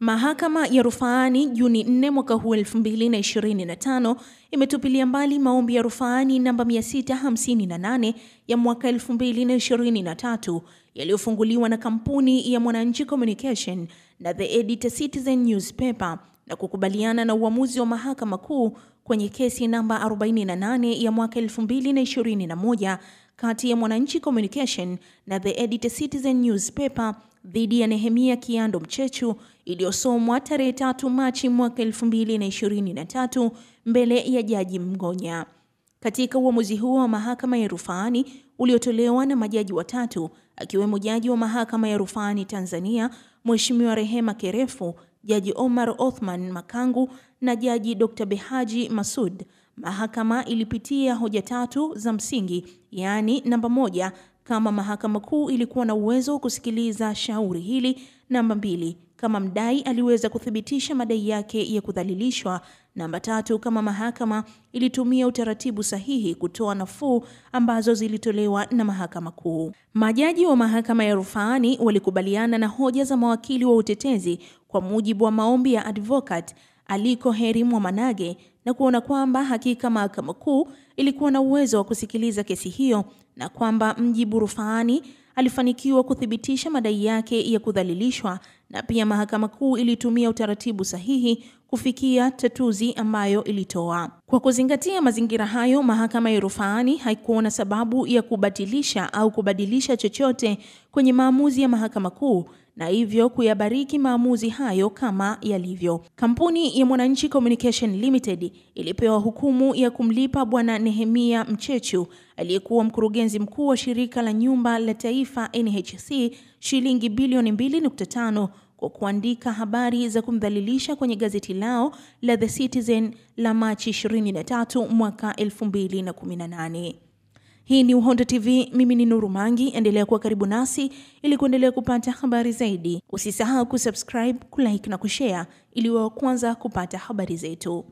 Mahakama ya Rufani Juni 4 mwaka huu 2025 imetupilia mbali maombi ya rufani namba 658 ya mwaka 2023 yaliyofunguliwa na kampuni ya Mwananchi Communication na The Editor Citizen Newspaper na kukubaliana na uamuzi wa Mahakama Kuu kwenye kesi namba 48 ya mwaka 2021 kati ya Mwananchi Communication na The Editor Citizen Newspaper dhidi ya Nehemia Kiando Mchechu iliyosomwa tarehe 3 Machi mwaka 2023 mbele ya Jaji Mngonya. Katika uamuzi huo wa Mahakama ya Rufani uliotolewa na majaji watatu akiwemo Jaji wa Mahakama ya Rufani Tanzania Mheshimiwa Rehema Kerefu, Jaji Omar Othman Makangu na Jaji Dr. Behaji Masud, mahakama ilipitia hoja tatu za msingi, yaani namba 1, kama Mahakama Kuu ilikuwa na uwezo wa kusikiliza shauri hili; namba 2, kama mdai aliweza kuthibitisha madai yake ya kudhalilishwa; namba 3, kama mahakama ilitumia utaratibu sahihi kutoa nafuu ambazo zilitolewa na Mahakama Kuu. Majaji wa Mahakama ya Rufani walikubaliana na hoja za mawakili wa utetezi kwa mujibu wa maombi ya Advocate Aliko Heri Mwamanage na kuona kwamba hakika Mahakama Kuu ilikuwa na uwezo wa kusikiliza kesi hiyo na kwamba mjibu rufani alifanikiwa kuthibitisha madai yake ya kudhalilishwa, na pia Mahakama Kuu ilitumia utaratibu sahihi kufikia tatuzi ambayo ilitoa. Kwa kuzingatia mazingira hayo, Mahakama ya Rufani haikuona sababu ya kubatilisha au kubadilisha chochote kwenye maamuzi ya Mahakama Kuu na hivyo kuyabariki maamuzi hayo kama yalivyo. Kampuni ya Mwananchi Communication Limited ilipewa hukumu ya kumlipa Bwana Nehemia Mchechu aliyekuwa mkurugenzi mkuu wa shirika la nyumba la taifa NHC shilingi bilioni 2.5 kwa kuandika habari za kumdhalilisha kwenye gazeti lao la The Citizen la Machi 23 mwaka 2018. Hii ni Uhondo TV, mimi ni Nuru Mangi. Endelea kuwa karibu nasi ili kuendelea kupata habari zaidi. Usisahau kusubscribe, kulike na kushare ili uwe wa kwanza kupata habari zetu.